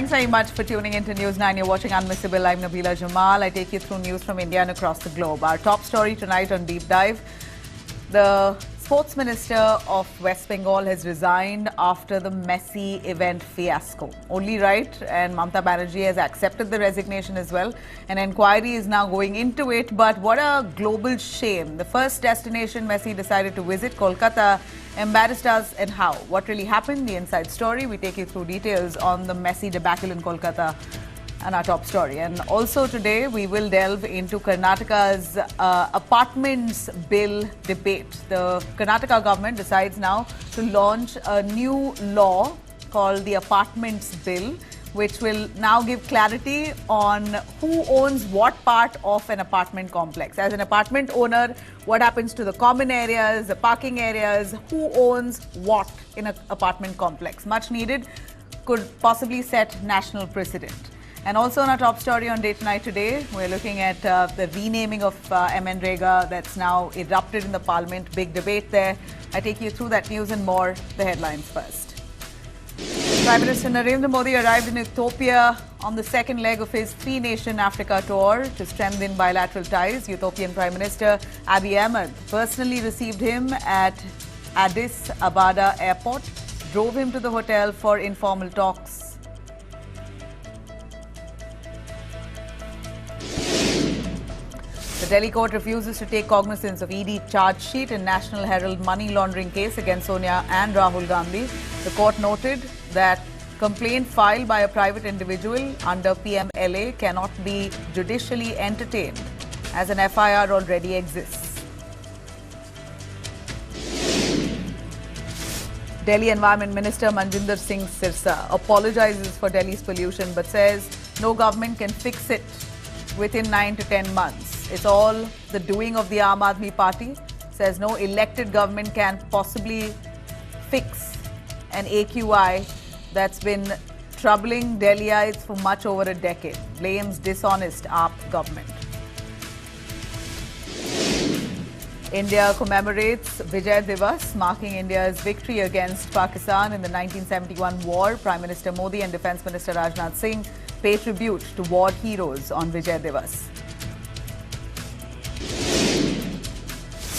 Thanks very much for tuning in to News 9. You're watching Unmissable. I'm Nabila Jamal. I take you through news from India and across the globe. Our top story tonight on Deep Dive. The Sports Minister of West Bengal has resigned after the Messi event fiasco. Only right, and Mamata Banerjee has accepted the resignation as well. An inquiry is now going into it, but what a global shame. The first destination Messi decided to visit, Kolkata, embarrassed us, and how. What really happened? The inside story. We take you through details on the Messi debacle in Kolkata and our top story. And also today we will delve into Karnataka's Apartments Bill debate. The Karnataka government decides now to launch a new law called the Apartments Bill, which will now give clarity on who owns what part of an apartment complex. As an apartment owner, what happens to the common areas, the parking areas, who owns what in an apartment complex. Much needed, could possibly set national precedent. And also on our top story on Day to Night today, we're looking at the renaming of MGNREGA that's now erupted in the parliament. Big debate there. I take you through that news and more. The headlines first. Prime Minister Narendra Modi arrived in Ethiopia on the second leg of his three-nation Africa tour to strengthen bilateral ties. Ethiopian Prime Minister Abiy Ahmed personally received him at Addis Ababa airport, drove him to the hotel for informal talks. The Delhi court refuses to take cognizance of ED charge sheet in National Herald money laundering case against Sonia and Rahul Gandhi. The court noted that complaint filed by a private individual under PMLA cannot be judicially entertained as an FIR already exists. Delhi Environment Minister Manjinder Singh Sirsa apologizes for Delhi's pollution but says no government can fix it within 9 to 10 months. It's all the doing of the Aam Aadmi Party. Says no elected government can possibly fix an AQI that's been troubling Delhiites for much over a decade. Blames dishonest AAP government. India commemorates Vijay Divas, marking India's victory against Pakistan in the 1971 war. Prime Minister Modi and Defence Minister Rajnath Singh pay tribute to war heroes on Vijay Divas.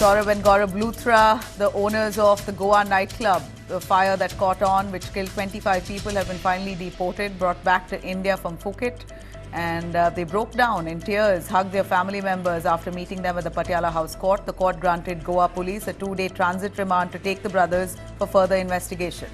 Saurav and Gaurav Luthra, the owners of the Goa nightclub, the fire that caught on, which killed 25 people, have been finally deported, brought back to India from Phuket. And they broke down in tears, hugged their family members after meeting them at the Patiala House Court. The court granted Goa police a 2-day transit remand to take the brothers for further investigation.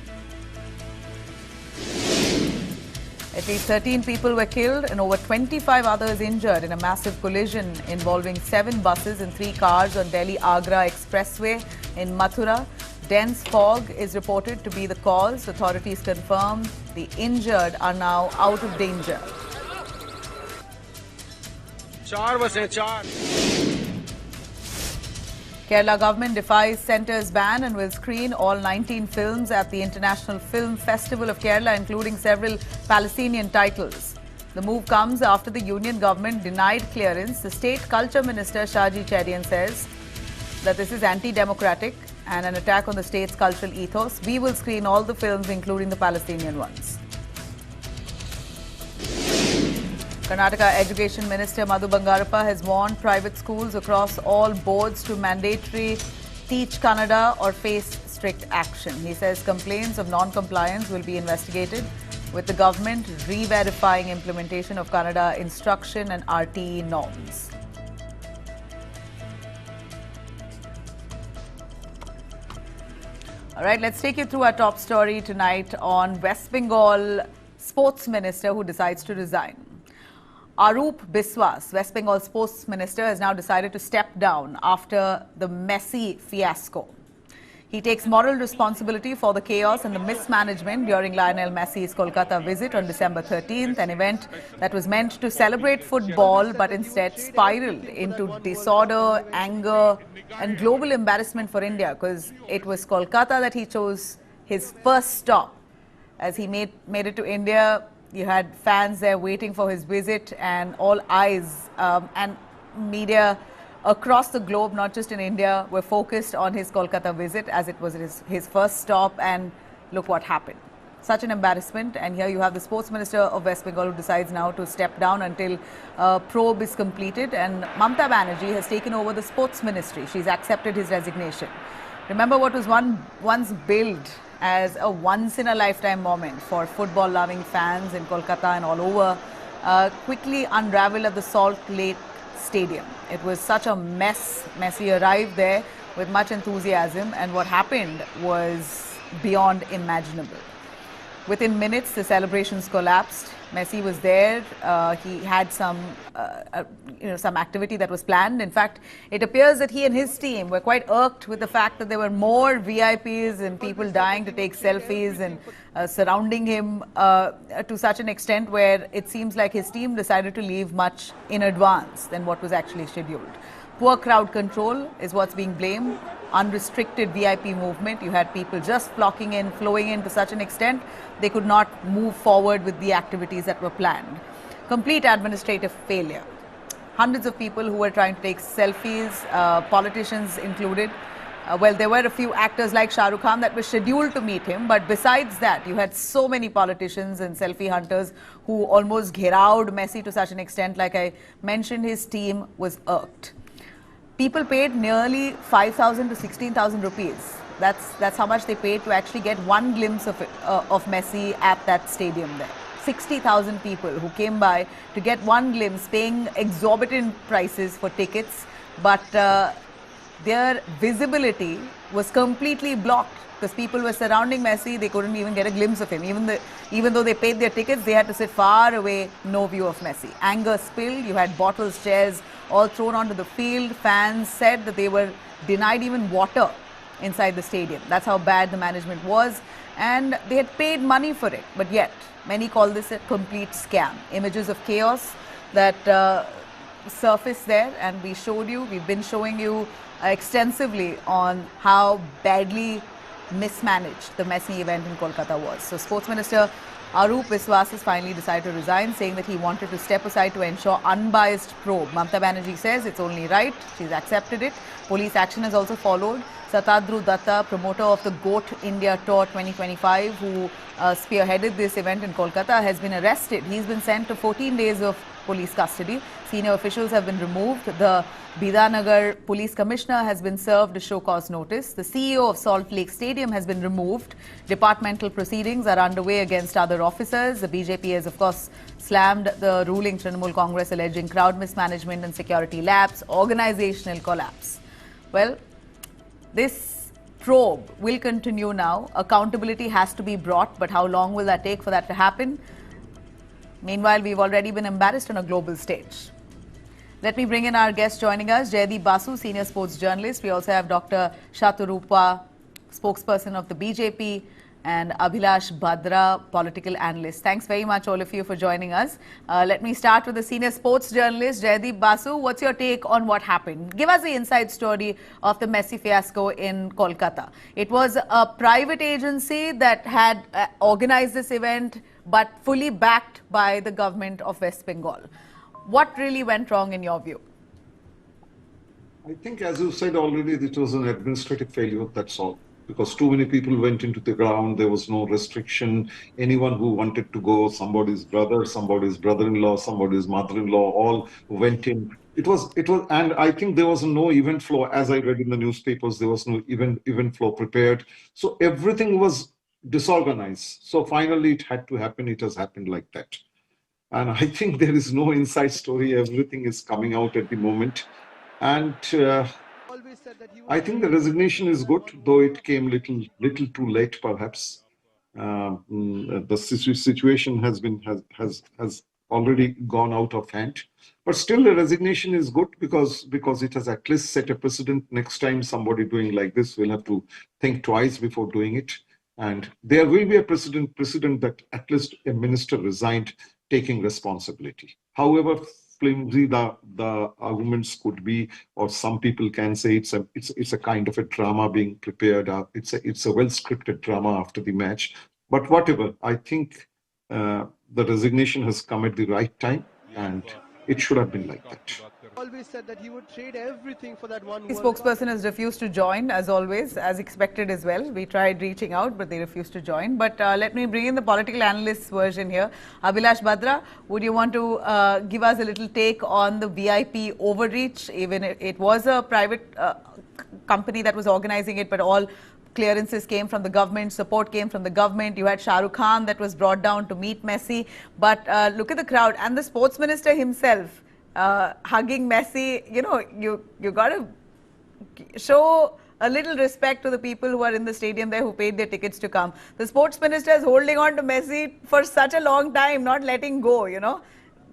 At least 13 people were killed and over 25 others injured in a massive collision involving 7 buses and 3 cars on Delhi-Agra Expressway in Mathura. Dense fog is reported to be the cause. Authorities confirm the injured are now out of danger. Kerala government defies centre's ban and will screen all 19 films at the International Film Festival of Kerala, including several Palestinian titles. The move comes after the union government denied clearance. The state culture minister Shaji Cherian says that this is anti-democratic and an attack on the state's cultural ethos. We will screen all the films, including the Palestinian ones. Karnataka Education Minister Madhu Bangarappa has warned private schools across all boards to mandatory teach Kannada or face strict action. He says complaints of non-compliance will be investigated, with the government re-verifying implementation of Kannada instruction and RTE norms. All right, let's take you through our top story tonight on West Bengal Sports Minister who decides to resign. Aroop Biswas, West Bengal Sports Minister, has now decided to step down after the Messi fiasco. He takes moral responsibility for the chaos and the mismanagement during Lionel Messi's Kolkata visit on December 13th, an event that was meant to celebrate football but instead spiraled into disorder, anger and global embarrassment for India, because it was Kolkata that he chose his first stop. As he made it to India, you had fans there waiting for his visit, and all eyes and media across the globe, not just in India, were focused on his Kolkata visit as it was his first stop, and look what happened. such an embarrassment. And here you have the Sports Minister of West Bengal who decides now to step down until probe is completed. And Mamata Banerjee has taken over the Sports Ministry. She's accepted his resignation. Remember what was once billed as a once-in-a-lifetime moment for football-loving fans in Kolkata and all over, quickly unraveled at the Salt Lake Stadium. It was such a mess. Messi arrived there with much enthusiasm, and what happened was beyond imaginable. Within minutes, the celebrations collapsed. Messi was there. He had some activity that was planned. In fact, it appears that he and his team were quite irked with the fact that there were more VIPs and people dying to take selfies and surrounding him to such an extent where it seems like his team decided to leave much in advance than what was actually scheduled. Poor crowd control is what's being blamed. Unrestricted VIP movement. You had people just flocking in, flowing in to such an extent they could not move forward with the activities that were planned. Complete administrative failure. Hundreds of people who were trying to take selfies, politicians included. Well, there were a few actors like Shah Rukh Khan that were scheduled to meet him, but besides that, you had so many politicians and selfie hunters who almost gherawed Messi to such an extent. Like I mentioned, his team was irked. People paid nearly 5,000 to 16,000 rupees. That's how much they paid to actually get one glimpse of Messi at that stadium there. 60,000 people who came by to get one glimpse, paying exorbitant prices for tickets, but their visibility was completely blocked because people were surrounding Messi. They couldn't even get a glimpse of him. Even though they paid their tickets, they had to sit far away, no view of Messi. Anger spilled. You had bottles, chairs, all thrown onto the field. Fans said that they were denied even water inside the stadium. That's how bad the management was. And they had paid money for it. But yet, many call this a complete scam. Images of chaos that surfaced there, and we've been showing you extensively on how badly mismanaged the Messi event in Kolkata was. So Sports Minister Aroop Biswas has finally decided to resign, saying that he wanted to step aside to ensure unbiased probe. Mamata Banerjee says it's only right. She's accepted it. Police action has also followed. Satadru Datta, promoter of the GOAT India Tour 2025, who spearheaded this event in Kolkata, has been arrested. He's been sent to 14 days of police custody. Senior officials have been removed. The Bidanagar Police Commissioner has been served a show-cause notice. The CEO of Salt Lake Stadium has been removed. Departmental proceedings are underway against other officers. The BJP has, of course, slammed the ruling Trinamool Congress, alleging crowd mismanagement and security lapse, organizational collapse. Well, this probe will continue now. Accountability has to be brought, but how long will that take for that to happen? Meanwhile, we've already been embarrassed on a global stage. Let me bring in our guest joining us, Jaydeep Basu, senior sports journalist. We also have Dr. Shaturupa, spokesperson of the BJP, and Abhilash Badra, political analyst. Thanks very much, all of you, for joining us. Let me start with the senior sports journalist, Jaydeep Basu. What's your take on what happened? Give us the inside story of the Messi fiasco in Kolkata. It was a private agency that had organized this event, but fully backed by the government of West Bengal. What really went wrong in your view? I think, as you said already, it was an administrative failure, that's all. Because too many people went into the ground, there was no restriction. Anyone who wanted to go, somebody's brother, somebody's brother-in-law, somebody's mother-in-law, all went in. And I think there was no event flow. As I read in the newspapers, there was no event flow prepared. So everything was disorganized. So finally, it had to happen. It has happened like that. And I think there is no inside story. Everything is coming out at the moment. And I think the resignation is good, though it came little too late, perhaps. The situation has already gone out of hand. But still, the resignation is good because it has at least set a precedent. Next time somebody doing like this will have to think twice before doing it. And there will be a precedent that at least a minister resigned, taking responsibility. However flimsy the arguments could be, or some people can say it's a kind of a drama being prepared. It's a well-scripted drama after the match. But whatever, I think the resignation has come at the right time, and It should have been like that. Always said that he would trade everything for that one The World Cup. spokesperson has refused to join, as always, as expected as well. We tried reaching out, but they refused to join. But let me bring in the political analyst's version here. Abhilash Badra, would you want to give us a little take on the VIP overreach? Even it was a private company that was organizing it, but all clearances came from the government, support came from the government. You had Shah Rukh Khan that was brought down to meet Messi. But look at the crowd and the sports minister himself. Hugging Messi, you got to show a little respect to the people who are in the stadium there who paid their tickets to come. The sports minister is holding on to Messi for such a long time, not letting go,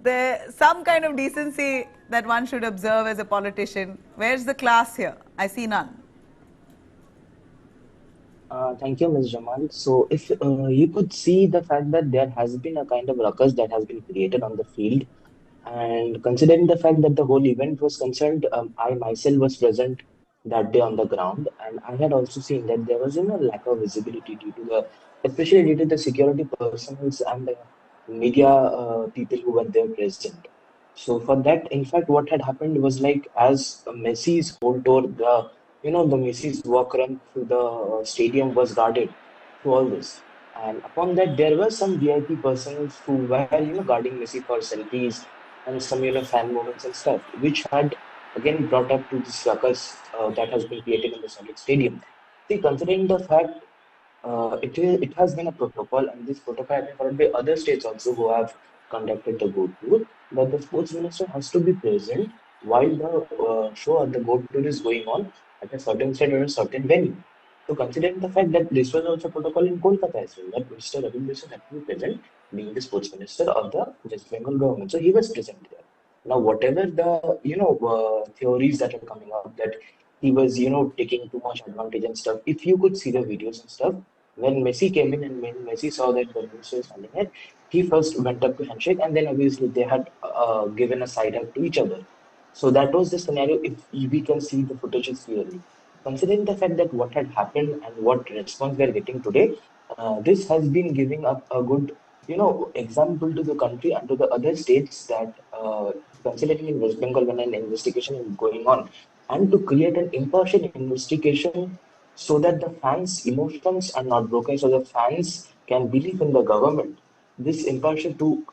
There's some kind of decency that one should observe as a politician. Where's the class here? I see none. Thank you, Ms. Jamal. So, if you could see the fact that there has been a kind of ruckus that has been created on the field, and considering the fact that the whole event was concerned, I myself was present that day on the ground, and I had also seen that there was a lack of visibility due to especially due to the security personnel and the media people who were there present. So for that, in fact, what had happened was like as Messi's whole tour, the Messi's walk run through the stadium was guarded through all this. And upon that, there were some VIP persons who were, guarding Messi for selfies and some, fan moments and stuff, which had again brought up to this ruckus that has been created in the Solid Stadium. See, considering the fact it has been a protocol, and this protocol has been followed by other states also who have conducted the Go Tour, that the sports minister has to be present while the show or the Go Tour is going on at a certain state or a certain venue. So, considering the fact that this was also protocol in Kolkata as well, that Mr. Aroop Biswas had to be present, being the sports minister of the West Bengal government. So, he was present there. Now, whatever the theories that are coming up that he was taking too much advantage and stuff. If you could see the videos and stuff, when Messi came in and when Messi saw that the minister was standing there, he first went up to handshake and then obviously they had given a side hug to each other. So that was the scenario if we can see the footages clearly. Considering the fact that what had happened and what response we are getting today, this has been giving up a good, example to the country and to the other states that considering in West Bengal when an investigation is going on, and to create an impartial investigation so that the fans' emotions are not broken, so the fans can believe in the government. This impartial to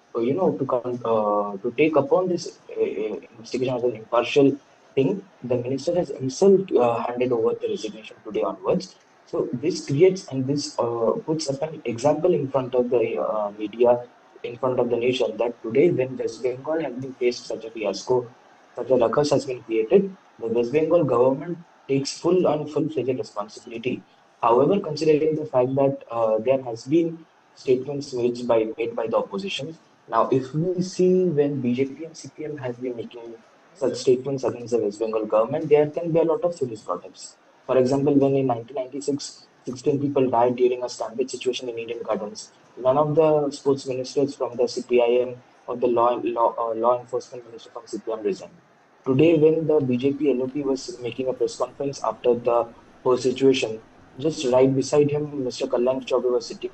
take upon this investigation as an impartial thing, the minister has himself handed over the resignation today onwards. So this creates and this puts up an example in front of the media, in front of the nation, that today when West Bengal has been faced such a fiasco, such a ruckus has been created, the West Bengal government takes full-fledged responsibility. However, considering the fact that there has been statements made by the opposition, now if we see when BJP and CPM has been making such statements against the West Bengal government, there can be a lot of serious problems. For example, when in 1996, 16 people died during a stampede situation in Indian Gardens, none of the sports ministers from the CPIM or the law enforcement minister from CPM resigned. Today, when the BJP LOP was making a press conference after the whole situation, just right beside him, Mr. Kalyan Chaubey was sitting,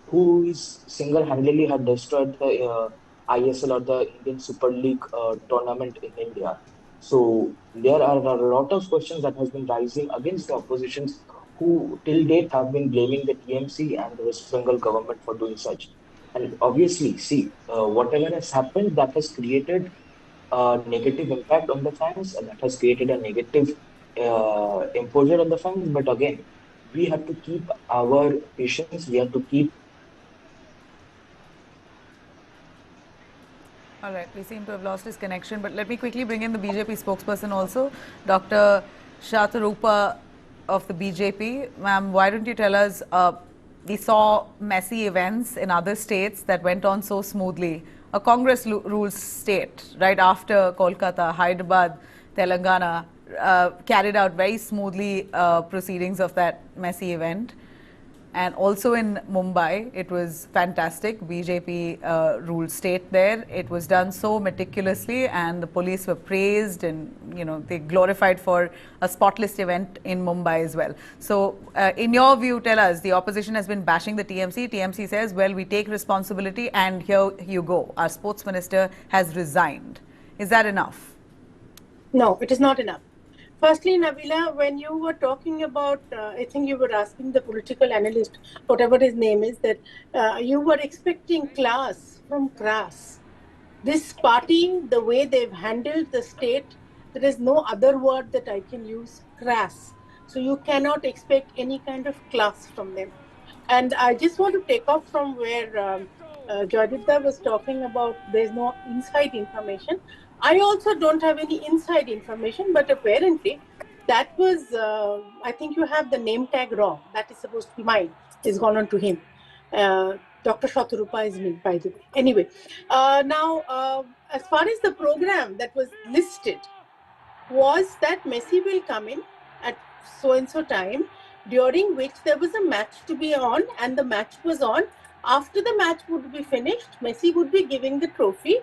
who is single-handedly had destroyed the ISL or the Indian Super League tournament in India. So there are a lot of questions that has been rising against the oppositions who till date have been blaming the TMC and the West Bengal government for doing such. And obviously, see, whatever has happened, that has created a negative impact on the fans, and that has created a negative imposure on the fans. But again, we have to keep our patience, we have to keep. All right, we seem to have lost his connection, but let me quickly bring in the BJP spokesperson also, Dr. Shatarupa of the BJP. Ma'am, why don't you tell us, we saw messy events in other states that went on so smoothly. A Congress rules state, right after Kolkata, Hyderabad, Telangana, carried out very smoothly proceedings of that messy event. And also in Mumbai, it was fantastic. BJP ruled state there. It was done so meticulously, and the police were praised, and they glorified for a spotless event in Mumbai as well. So, in your view, tell us, the opposition has been bashing the TMC. TMC says, well, we take responsibility, and here you go. Our sports minister has resigned. Is that enough? No, it is not enough. Firstly, Nabila, when you were talking about, I think you were asking the political analyst, whatever his name is, that you were expecting class from crass. This party, the way they've handled the state, there is no other word that I can use, crass. So you cannot expect any kind of class from them. And I just want to take off from where Joydita was talking about there's no inside information. I also don't have any inside information, but apparently that was, I think you have the name tag wrong. That is supposed to be mine. It's gone on to him. Dr. Shatarupa is me, by the way. Anyway, now, as far as the program that was listed, was that Messi will come in at so-and-so time, during which there was a match to be on, and the match was on. After the match would be finished, Messi would be giving the trophy,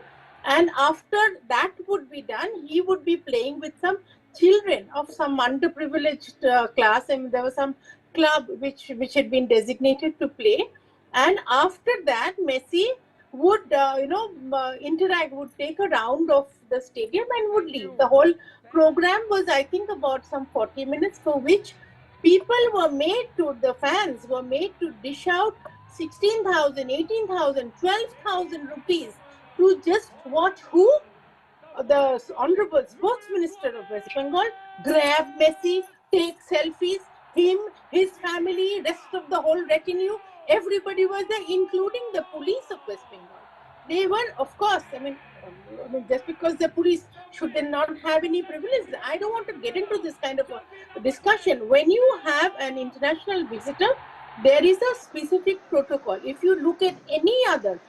and after that would be done, he would be playing with some children of some underprivileged class, and there was some club which had been designated to play. And after that, Messi would, interact, would take a round of the stadium and would leave. The whole program was, I think, about some 40 minutes, for which people were made to, the fans were made to dish out 16,000, 18,000, 12,000 rupees to just watch who? The Honorable Sports Minister of West Bengal grab Messi, take selfies, him, his family, rest of the whole retinue, everybody was there, including the police of West Bengal. They were, of course, I mean, just because the police should not have any privilege. I don't want to get into this kind of a discussion. When you have an international visitor, there is a specific protocol. If you look at any other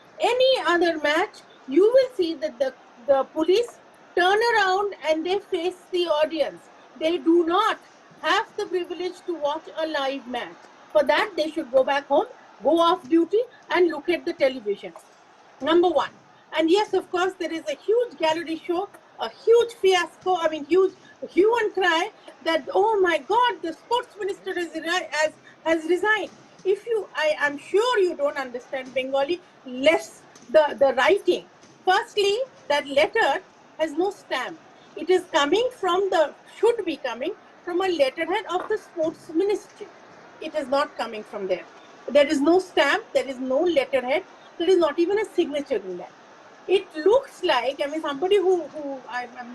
match, you will see that the police turn around and they face the audience. They do not have the privilege to watch a live match. For that, they should go back home, go off duty, and look at the television. Number one. And yes, of course, there is a huge gallery show, a huge fiasco, I mean, huge hue and cry that, oh my God, the sports minister has resigned. If you, I'm sure you don't understand Bengali, less the writing. Firstly, that letter has no stamp. It is coming from should be coming from a letterhead of the sports ministry. It is not coming from there. There is no stamp, there is no letterhead, there is not even a signature in that. It looks like, I mean, somebody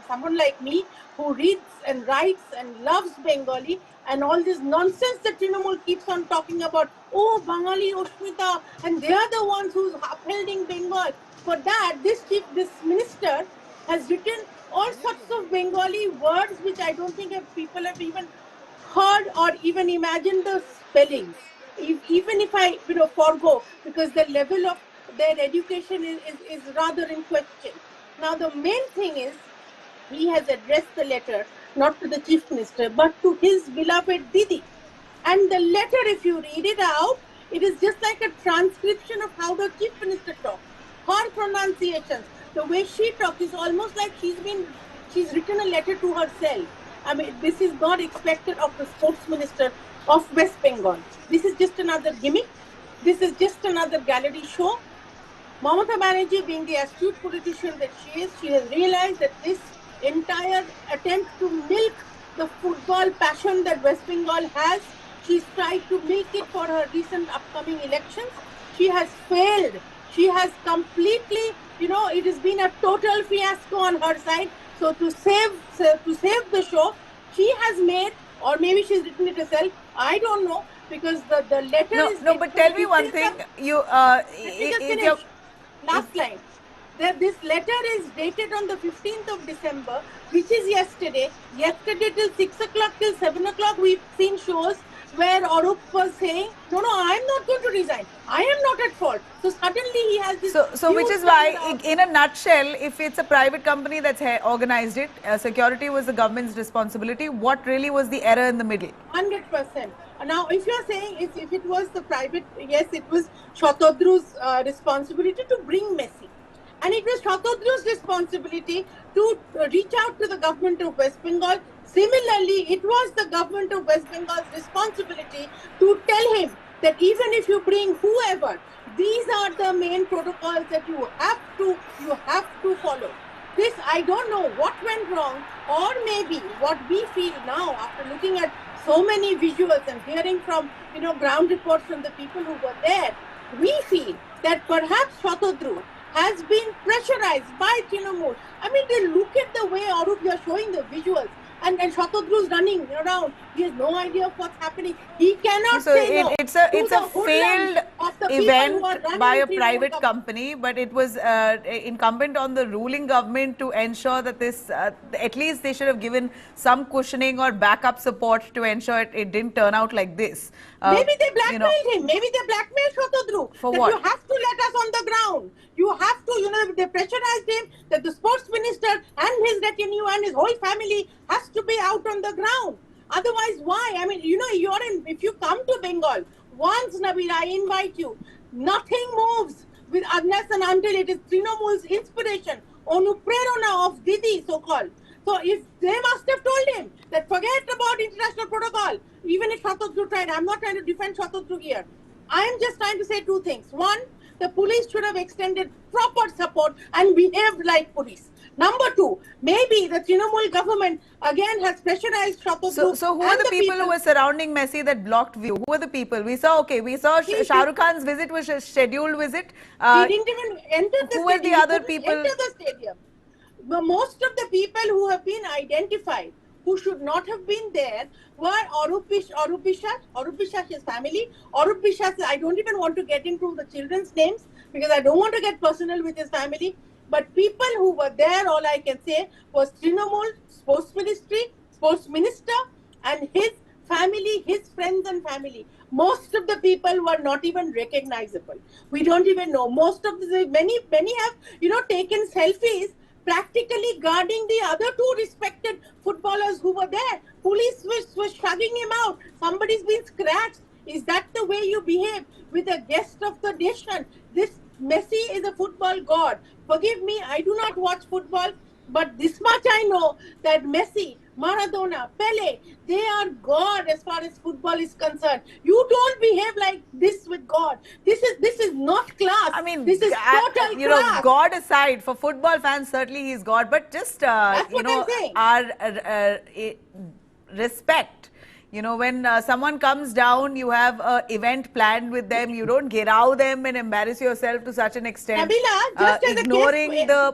someone like me who reads and writes and loves Bengali, and all this nonsense that Trinamool keeps on talking about, oh, Bengali Oshmita, and they are the ones who's upholding Bengal. For that, this minister has written all sorts of Bengali words which I don't think people have even heard or even imagined the spellings. Even if I forego, because the level of their education is rather in question. Now, the main thing is, he has addressed the letter not to the chief minister but to his beloved Didi. And the letter, if you read it out, it is just like a transcription of how the chief minister talks. Her pronunciations, the way she talks, is almost like she's written a letter to herself. I mean, this is not expected of the sports minister of West Bengal. This is just another gimmick. This is just another gallery show. Mamata Banerjee, being the astute politician that she is, she has realized that this entire attempt to milk the football passion that West Bengal has, she's tried to milk it for her recent upcoming elections. She has failed. She has completely, it has been a total fiasco on her side. So to save the show, she has made, or maybe she's written it herself, I don't know, because the letter is... No, but tell me one thing. Last line. This letter is dated on the 15th of December, which is yesterday. Yesterday till 6 o'clock, till 7 o'clock, we've seen shows where Aroop was saying, no, I'm not going to resign. I am not at fault. So suddenly he has this... So which is why, in a nutshell, if it's a private company that's organized it, security was the government's responsibility, what really was the error in the middle? 100%. Now, if you're saying if it was the private, yes, it was Shatadru's responsibility to bring Messi. And it was Shatadru's responsibility to reach out to the government of West Bengal. Similarly, it was the government of West Bengal's responsibility to tell him that even if you bring whoever, these are the main protocols that you have to follow. this, I don't know what went wrong, or maybe what we feel now after looking at so many visuals and hearing from, ground reports from the people who were there, we feel that perhaps Shatodru has been pressurized by Trinamool. I mean, they look at the way Arup, you're showing the visuals, and Shatodru's running around. He has no idea of what's happening. He cannot say no. It's a failed event by a private company, but it was incumbent on the ruling government to ensure that this, at least they should have given some cushioning or backup support to ensure it didn't turn out like this. Maybe they blackmailed him. Maybe they blackmailed Shatodru. For that what? You have to let us on the ground. You have to, they pressurized him that the sports minister and his retinue and his whole family has to be out on the ground. Otherwise, why? I mean, if you come to Bengal, once, Nabila, I invite you, nothing moves unless and until it is Trinamool's inspiration, Onuprerona of Didi, so-called. So if they must have told him that forget about international protocol, even if Shatodru tried, I'm not trying to defend Shatodru here. I'm just trying to say two things. One, the police should have extended proper support and behaved like police. Number two, maybe the Trinamool government again has pressurized Shatodru. So who are the people who were surrounding Messi that blocked view? Who are the people? We saw Shah Rukh Khan's visit was a scheduled visit. He didn't even enter the stadium. Who were the other people? Enter the stadium. Most of the people who have been identified, who should not have been there, were Arup Biswas's family. Arup Biswas, I don't even want to get into the children's names because I don't want to get personal with his family. But people who were there, all I can say was Trinamool, Sports Minister, and his family, his friends and family. Most of the people were not even recognizable. We don't even know. Many have, taken selfies practically guarding the other two respected footballers who were there. Police was shoving him out. Somebody's been scratched. Is that the way you behave with a guest of the nation? This Messi is a football god. Forgive me, I do not watch football, but this much I know that Messi, Maradona, Pele, they are God as far as football is concerned. You don't behave like this with God. This is not class. I mean, this is total class. God aside, for football fans, certainly he's God, but just, That's what I'm saying. our respect. When someone comes down, you have an event planned with them. You don't girao them and embarrass yourself to such an extent. Nabila, just as ignoring the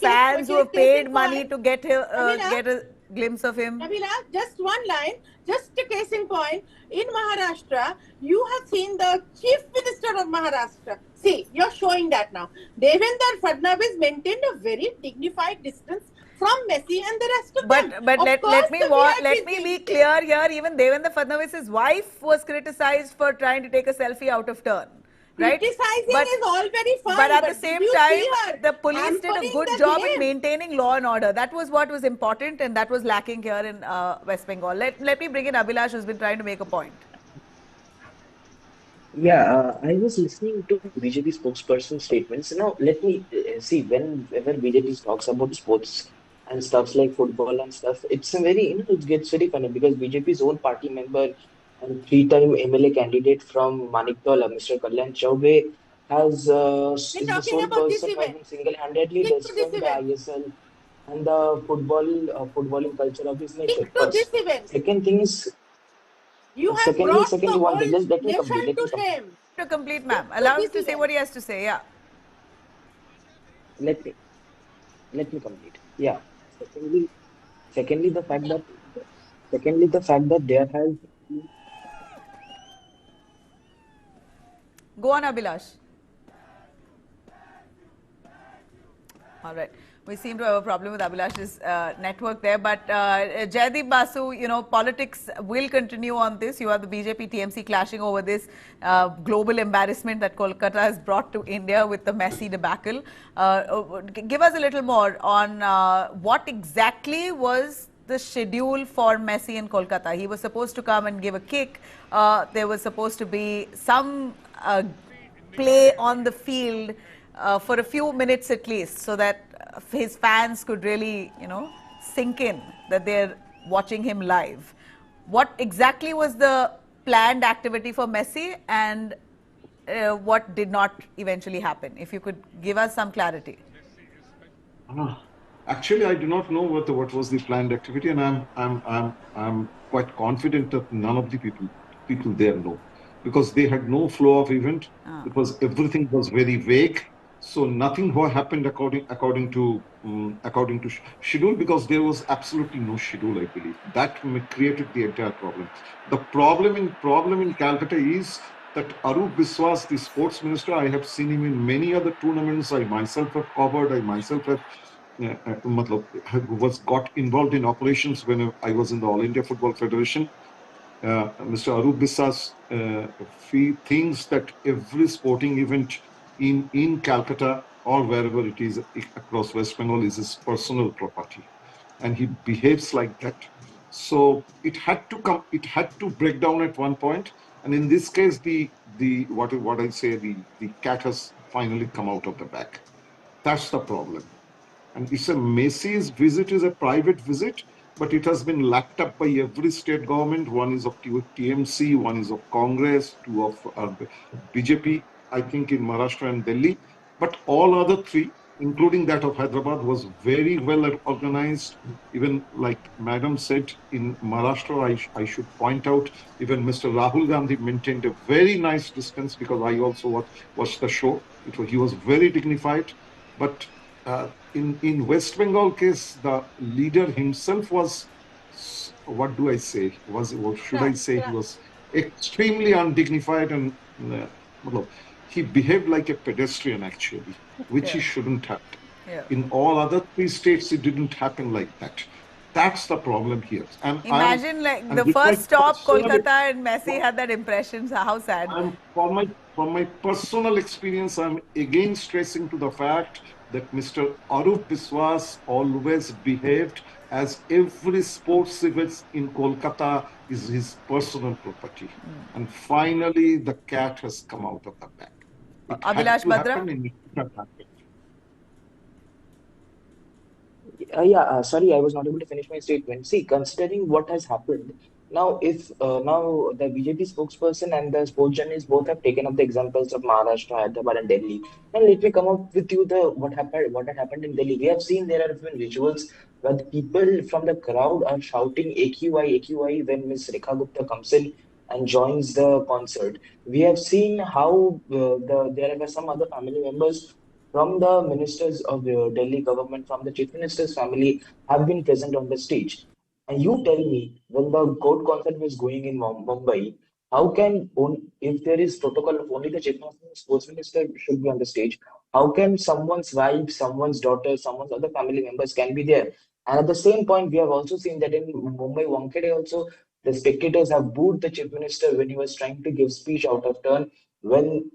fans who have paid money to get a glimpse of him. Nabila, just one line, just a case in point. In Maharashtra, you have seen the Chief Minister of Maharashtra. See, you're showing that now. Devendra Fadnavis maintained a very dignified distance from Messi and the rest of them. But let me be clear here. Even Devendra Fadnavis's wife was criticized for trying to take a selfie out of turn. Right? Criticizing is all very fine. But at the same time, the police did a good job in maintaining law and order. That was what was important, and that was lacking here in West Bengal. Let me bring in Abhilash, who's been trying to make a point. Yeah, I was listening to BJP spokesperson's statements. Now, let me see, whenever BJP talks about sports and stuffs like football and stuff, it's a very, it gets very funny because BJP's own party member and three-time MLA candidate from Maniktola, Mr. Kalyan Chaubey, is the sole person who has been single-handedly destroying the ISL and the footballing culture of his nation. Second thing is, you have brought the whole just let me nation to shame. To complete, ma'am. Allow him to say what he has to say. Yeah. Let me complete. Yeah. Secondly, the fact that there has. Go on, Abhilash. All right. We seem to have a problem with Abhilash's network there. But Jaideep Basu, politics will continue on this. You have the BJP TMC clashing over this global embarrassment that Kolkata has brought to India with the Messi debacle. Give us a little more on what exactly was the schedule for Messi in Kolkata. He was supposed to come and give a kick. There was supposed to be some play on the field for a few minutes at least, so that his fans could really, sink in that they're watching him live. What exactly was the planned activity for Messi, and what did not eventually happen? If you could give us some clarity. Actually, I do not know what was the planned activity, and I'm quite confident that none of the people there know, because they had no flow of event. It was everything was very vague, so nothing happened according to schedule, because there was absolutely no schedule. I believe that created the entire problem. The problem in Calcutta is that Aroop Biswas, the sports minister, I have seen him in many other tournaments. I myself have covered. I myself have was got involved in operations when I was in the All India Football Federation. Mr. Aroop Biswas thinks that every sporting event in Calcutta or wherever it is across West Bengal is his personal property, and he behaves like that. So it had to come. It had to break down at one point, and in this case, what I say, the cat has finally come out of the bag. That's the problem. And it's Messi's visit is a private visit, but it has been lapped up by every state government. One is of TMC, one is of Congress, two of BJP, I think in Maharashtra and Delhi. But all other three, including that of Hyderabad, was very well organized. Even like Madam said, in Maharashtra, I should point out, even Mr. Rahul Gandhi maintained a very nice distance, because I also watched the show. He was very dignified. But in West Bengal case, the leader himself was, what do I say? What should I say? He was extremely undignified, and he behaved like a pedestrian actually, which he shouldn't have. In all other three states, it didn't happen like that. That's the problem here. And imagine like the first stop, Kolkata, and Messi had that impression. So how sad. From my personal experience, I'm again stressing to the fact that Mr. Aroop Biswas always behaved as every sports event in Kolkata is his personal property. And finally, the cat has come out of the bag. It Abhilash had to Badra? happen, and it should have happened. Sorry, I was not able to finish my statement. See, considering what has happened, now if now the BJP spokesperson and the sports journalists both have taken up the examples of Maharashtra, Hyderabad, and Delhi. Now let me come up with you the what had happened in Delhi. We have seen there have been visuals where the people from the crowd are shouting AQI, AQI when Miss Rekha Gupta comes in and joins the concert. We have seen how there were some other family members from the ministers of the Delhi government, from the chief minister's family, have been present on the stage. And you tell me, when the court concert was going in Mumbai, how can, if there is protocol of only the chief minister, sports minister should be on the stage, how can someone's wife, someone's daughter, someone's other family members can be there? And at the same point, we have also seen that in Mumbai, Wankhede also, the spectators have booed the chief minister when he was trying to give speech out of turn, when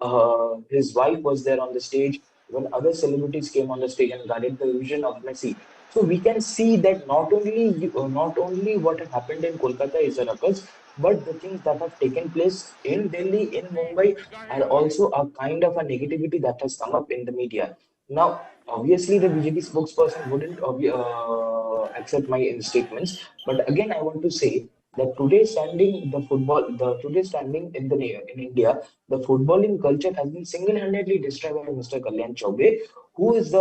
his wife was there on the stage, when other celebrities came on the stage and guarded the vision of Messi. So we can see that not only what has happened in Kolkata is a ruckus, but the things that have taken place in Delhi, in Mumbai, are also a kind of a negativity that has come up in the media. Now, obviously, the BJP spokesperson wouldn't accept my statements, but again, I want to say that today standing in India, the footballing culture has been single-handedly destroyed by Mr. Kalyan Chaubey, who is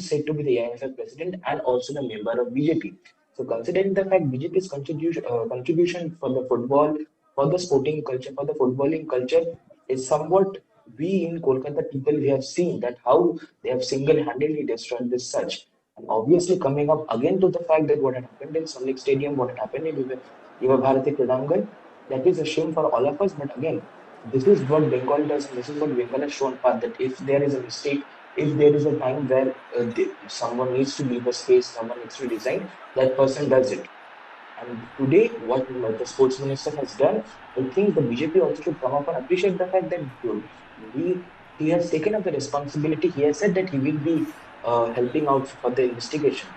said to be the AIFF president and also the member of BJP. So, considering the fact BJP's contribution for the football, for the sporting culture, for the footballing culture is somewhat, we in Kolkata people, we have seen that how they have single-handedly destroyed this such. And obviously, coming up again to the fact that what had happened in Sun Lake Stadium, what had happened in Yuva Bharati Kridangan, that is a shame for all of us. But again, this is what Bengal does, and this is what Bengal has shown path, that if there is a mistake, if there is a time where someone needs to leave a space, someone needs to resign, that person does it. And today, what the sports minister has done, I think the BJP also should come up and appreciate the fact that he has taken up the responsibility. He has said that he will be helping out for the investigation.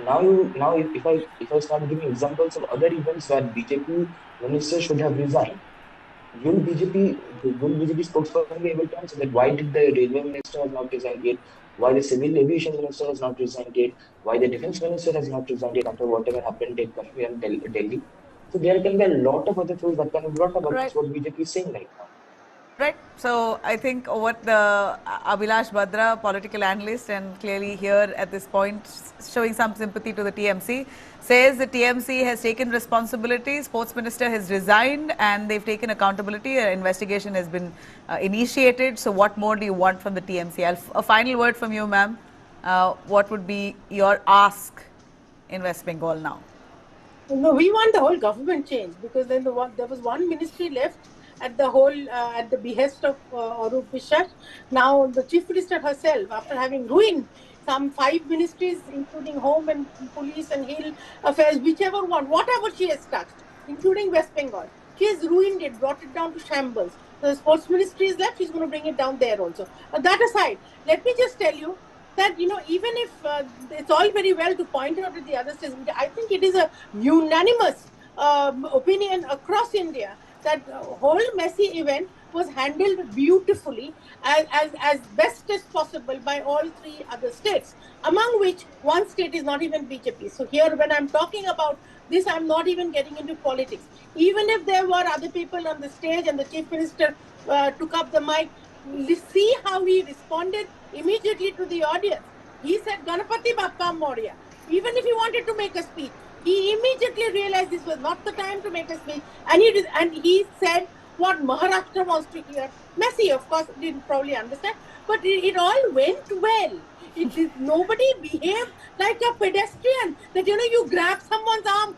Now, if I start giving examples of other events where BJP ministers should have resigned, will BJP spokesperson be able to answer that? Why did the railway minister has not resigned yet? Why the civil aviation minister has not resigned yet? Why the defense minister has not resigned yet after whatever happened in Kashmir and Delhi? So there can be a lot of other things that can be brought up. That's what BJP is saying right now. Right. So I think what the Abhilash Badra, political analyst, and clearly here at this point showing some sympathy to the TMC, says the TMC has taken responsibility, Sports Minister has resigned and they've taken accountability, an investigation has been initiated. So what more do you want from the TMC? A final word from you, ma'am. What would be your ask in West Bengal now? No, we want the whole government change, because then there was one ministry left at the whole at the behest of Aroop Biswas. Now the Chief Minister herself, after having ruined some 5 ministries, including Home and Police and Hill Affairs, whichever one, whatever she has touched, including West Bengal, she has ruined it, brought it down to shambles. The Sports Ministry is left; she's going to bring it down there also. That aside, let me just tell you that, you know, even if it's all very well to point out at the other states, I think it is a unanimous opinion across India that whole Messi event was handled beautifully as best as possible by all 3 other states, among which one state is not even BJP. So here, when I'm talking about this, I'm not even getting into politics. Even if there were other people on the stage and the Chief Minister took up the mic, see how he responded immediately to the audience. He said, Ganapati Bappa Moria. Even if he wanted to make a speech, he immediately realized this was not the time to make a speech. And he said what Maharashtra wants to hear. Messi, of course, didn't probably understand, but it all went well. Nobody behaved like a pedestrian, that, you know, you grab someone's arm,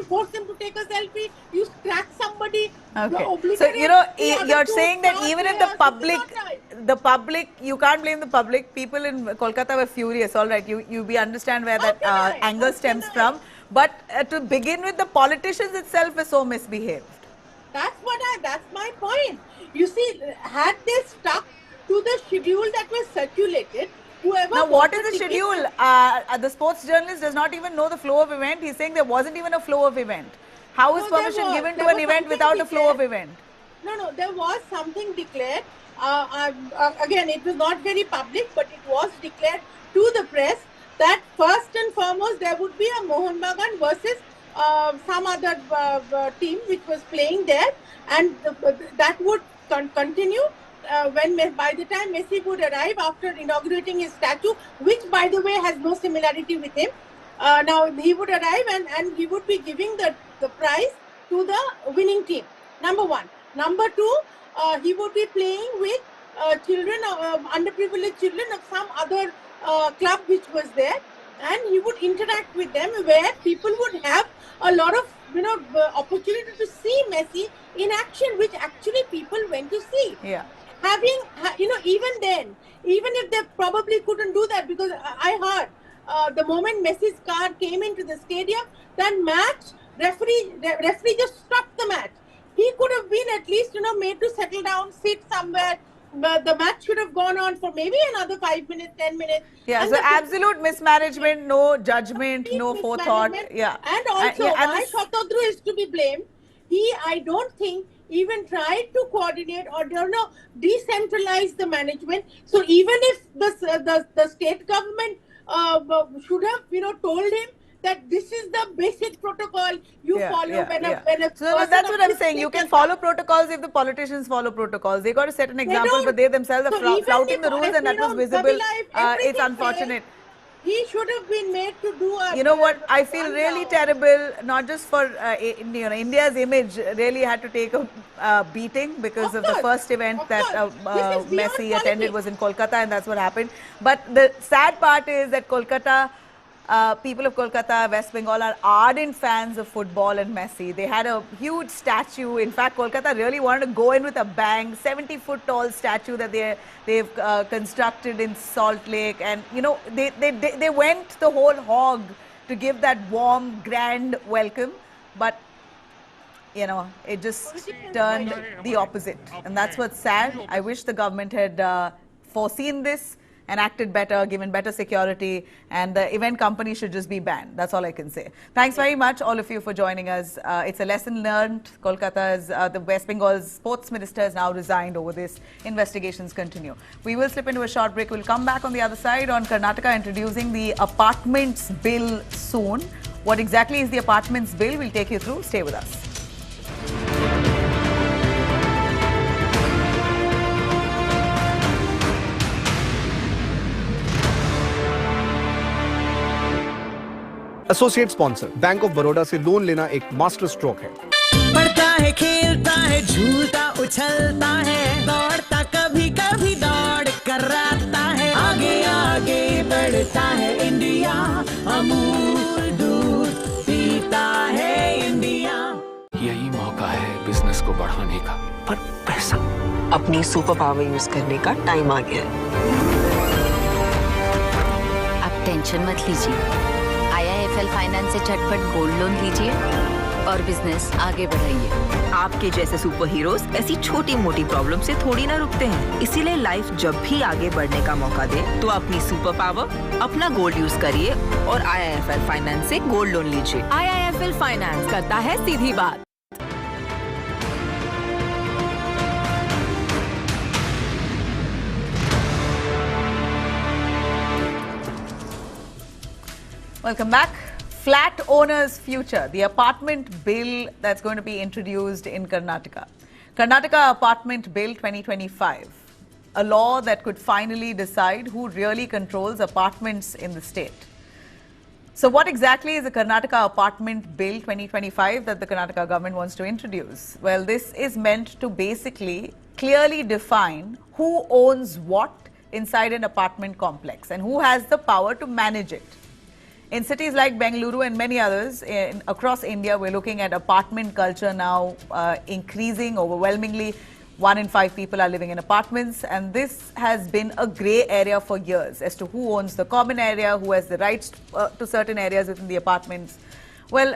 force him to take a selfie, you scratch somebody. Okay. So, you know, you're saying that even if the public, you can't blame the public. People in Kolkata were furious. All right, you understand where that anger stems from. But to begin with, the politicians itself were so misbehaved. That's my point. You see, had they stuck to the schedule that was circulated, whoever... Now, what is the schedule? The sports journalist does not even know the flow of event. He's saying there wasn't even a flow of event. How is permission given to an event without a flow of event? No, there was something declared. Again, it was not very public, but it was declared to the press that first and foremost there would be a Mohun Bagan versus some other team which was playing there, and that would continue by the time Messi would arrive after inaugurating his statue, which by the way has no similarity with him. Now he would arrive and he would be giving the prize to the winning team. Number 1. Number 2, he would be playing with children, underprivileged children of some other club which was there, and he would interact with them, where people would have a lot of, you know, opportunity to see Messi in action, which actually people went to see. Yeah. You know, even then, even if they probably couldn't do that, because I heard the moment Messi's car came into the stadium, that match, referee just stopped the match. He could have been at least, you know, made to settle down, sit somewhere. The match should have gone on for maybe another 5 minutes, 10 minutes. Yeah, so absolute mismanagement, no judgment, no forethought. Yeah. And also, why Shatadru is to be blamed. I don't think, even tried to coordinate or, you know, decentralize the management. So even if the state government should have, you know, told him that this is the basic protocol you follow when a So that's what I'm saying. You can follow protocols if the politicians follow protocols. They got to set an example, but they themselves are flouting the rules, and that was visible. It's unfortunate. He should have been made to do a... You know what? I feel really terrible, not just for you know, India's image really had to take a beating because of the first event that Messi attended was in Kolkata, and that's what happened. But the sad part is that Kolkata, people of Kolkata, West Bengal are ardent fans of football and Messi. They had a huge statue. In fact, Kolkata really wanted to go in with a bang. 70-foot tall statue that they've constructed in Salt Lake, and you know they went the whole hog to give that warm, grand welcome. But you know, it just turned the opposite, and that's what's sad. I wish the government had foreseen this and acted better, given better security, and the event company should just be banned. That's all I can say. Thanks very much, all of you, for joining us. It's a lesson learned. Kolkata's, the West Bengal's sports minister has now resigned over this. Investigations continue. We will slip into a short break. We'll come back on the other side on Karnataka introducing the Apartments Bill soon. What exactly is the Apartments Bill? We'll take you through. Stay with us. Associate sponsor bank of Baroda से loan लेना एक master stroke है। पढ़ता है, खेलता है, झूलता उछलता है, दौड़ता कभी कभी दौड़ कराता है, आगे आगे बढ़ता है इंडिया, अमूल दूध पीता है इंडिया। यही मौका है बिजनेस को बढ़ाने का। पर पैसा, अपनी सुपर पावर यूज करने का टाइम आ गया है। आप टेंशन मत लीजिए, IIFL फाइनेंस से झटपट गोल्ड लोन लीजिए और बिजनेस आगे बढ़ाइए। आपके जैसे सुपर हीरोज ऐसी छोटी मोटी प्रॉब्लम से थोड़ी ना रुकते हैं, इसीलिए लाइफ जब भी आगे बढ़ने का मौका दे तो अपनी सुपर पावर, अपना गोल्ड यूज करिए और IIFL फाइनेंस से गोल्ड लोन लीजिए। IIFL फाइनेंस करता है सीधी बात। Welcome back. Flat owners' future, the apartment bill that's going to be introduced in Karnataka. Karnataka Apartment Bill 2025, a law that could finally decide who really controls apartments in the state. So what exactly is the Karnataka Apartment Bill 2025 that the Karnataka government wants to introduce? Well, this is meant to basically clearly define who owns what inside an apartment complex and who has the power to manage it. In cities like Bengaluru and many others across India, we're looking at apartment culture now increasing overwhelmingly. 1 in 5 people are living in apartments, and this has been a grey area for years as to who owns the common area, who has the rights to certain areas within the apartments. Well,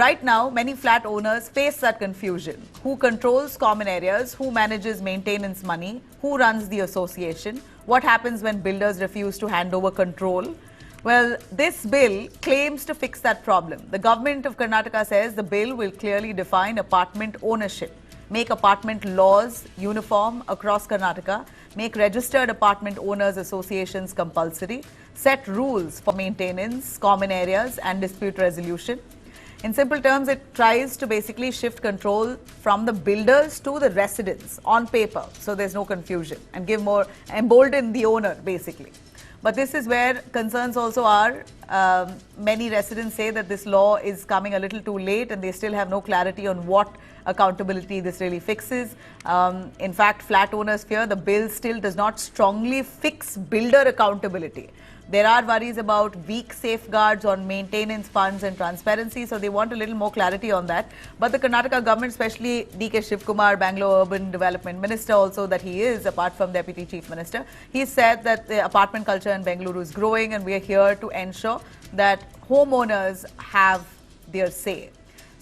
right now, many flat owners face that confusion. Who controls common areas? Who manages maintenance money? Who runs the association? What happens when builders refuse to hand over control? Well, this bill claims to fix that problem. The government of Karnataka says the bill will clearly define apartment ownership, make apartment laws uniform across Karnataka, make registered apartment owners associations compulsory, set rules for maintenance, common areas and dispute resolution. In simple terms, it tries to basically shift control from the builders to the residents on paper, so there's no confusion, and give more, embolden the owner basically. But this is where concerns also are. Many residents say that this law is coming a little too late and they still have no clarity on what accountability this really fixes. In fact, flat owners fear the bill still does not strongly fix builder accountability. There are worries about weak safeguards on maintenance funds and transparency, so they want a little more clarity on that. But the Karnataka government, especially D.K. Shivkumar, Bangalore Urban Development Minister also that he is, apart from Deputy Chief Minister, he said that the apartment culture in Bengaluru is growing and we are here to ensure that homeowners have their say.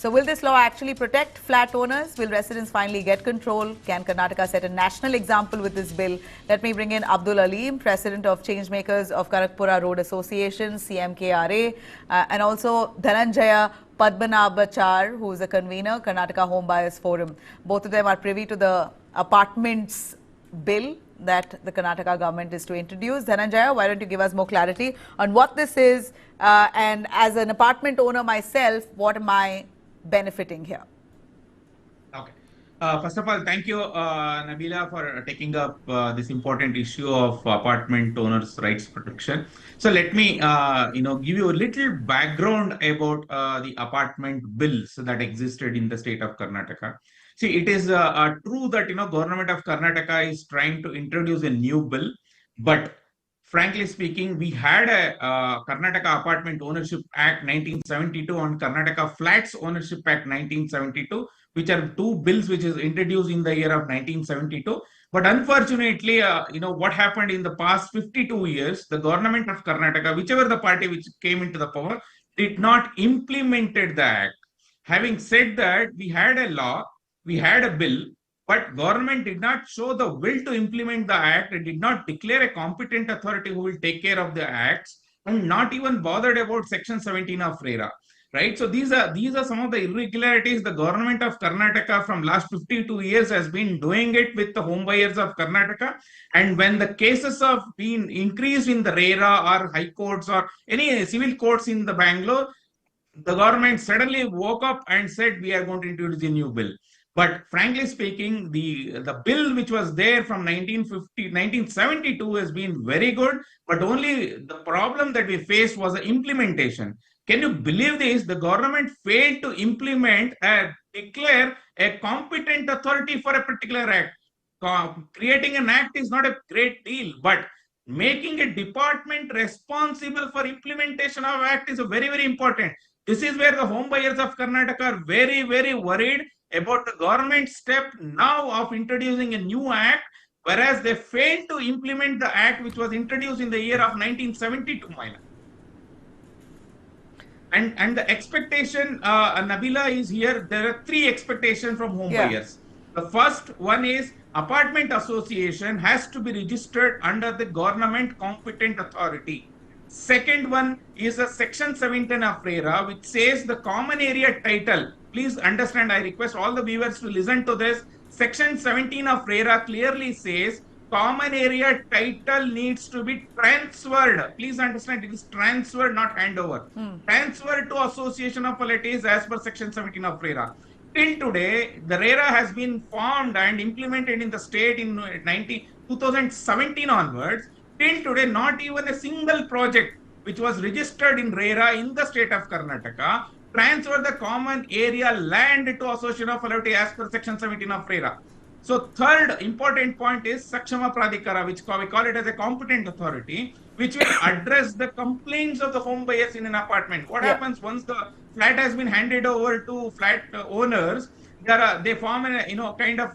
So will this law actually protect flat owners? Will residents finally get control? Can Karnataka set a national example with this bill? Let me bring in Abdul Aleem, President of Changemakers of Karakpura Road Association, CMKRA, and also Dhananjaya Padmanabhachar, who is a convener, Karnataka Homebuyers Forum. Both of them are privy to the apartments bill that the Karnataka government is to introduce. Dhananjaya, why don't you give us more clarity on what this is, and as an apartment owner myself, what am I benefiting here? Okay. First of all, thank you, Nabila, for taking up this important issue of apartment owners' rights protection. So let me, give you a little background about the apartment bills that existed in the state of Karnataka. See, it is true that, government of Karnataka is trying to introduce a new bill, but frankly speaking, we had a Karnataka Apartment Ownership Act 1972 and Karnataka Flats Ownership Act 1972, which are two bills which is introduced in the year of 1972. But unfortunately, what happened in the past 52 years, the government of Karnataka, whichever the party which came into the power, did not implemented the act. Having said that, we had a law, we had a bill, but government did not show the will to implement the act. It did not declare a competent authority who will take care of the acts, and not even bothered about Section 17 of RERA. Right. So these are some of the irregularities the government of Karnataka from last 52 years has been doing it with the home buyers of Karnataka. And when the cases of being increased in the RERA or high courts or any civil courts in the Bangalore, the government suddenly woke up and said, we are going to introduce a new bill. But frankly speaking, the bill which was there from 1972 has been very good, but only the problem that we faced was the implementation. Can you believe this? The government failed to implement and declare a competent authority for a particular act. Creating an act is not a great deal, but making a department responsible for implementation of act is very, very important. This is where the home buyers of Karnataka are very, very worried about the government step now of introducing a new act, whereas they failed to implement the act which was introduced in the year of 1972. And the expectation, Nabila, is here. There are three expectations from home buyers. The first one is apartment association has to be registered under the government competent authority. Second one is a section 17 of RERA, which says the common area title. Please understand, I request all the viewers to listen to this. Section 17 of RERA clearly says common area title needs to be transferred. Please understand, it is transferred, not handover. Transferred to Association of Polities as per Section 17 of RERA. Till today, the RERA has been formed and implemented in the state in 2017 onwards. Till today, not even a single project which was registered in RERA in the state of Karnataka transferred the common area land to Association of Polities as per Section 17 of RERA. So third important point is Sakshama Pradhikara, which we call it as a competent authority, which will address the complaints of the home buyers in an apartment. What happens once the flat has been handed over to flat owners? They form a kind of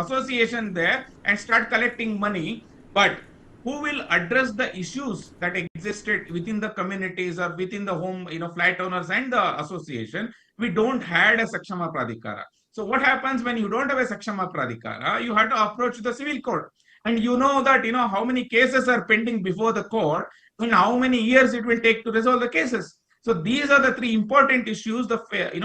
association there and start collecting money. But who will address the issues that existed within the communities or within the home, flat owners and the association? We don't had a Sakshama Pradhikara. So what happens when you don't have a Sakshama Pradhikara? You have to approach the civil court. And you know that, how many cases are pending before the court and how many years it will take to resolve the cases. So these are the three important issues the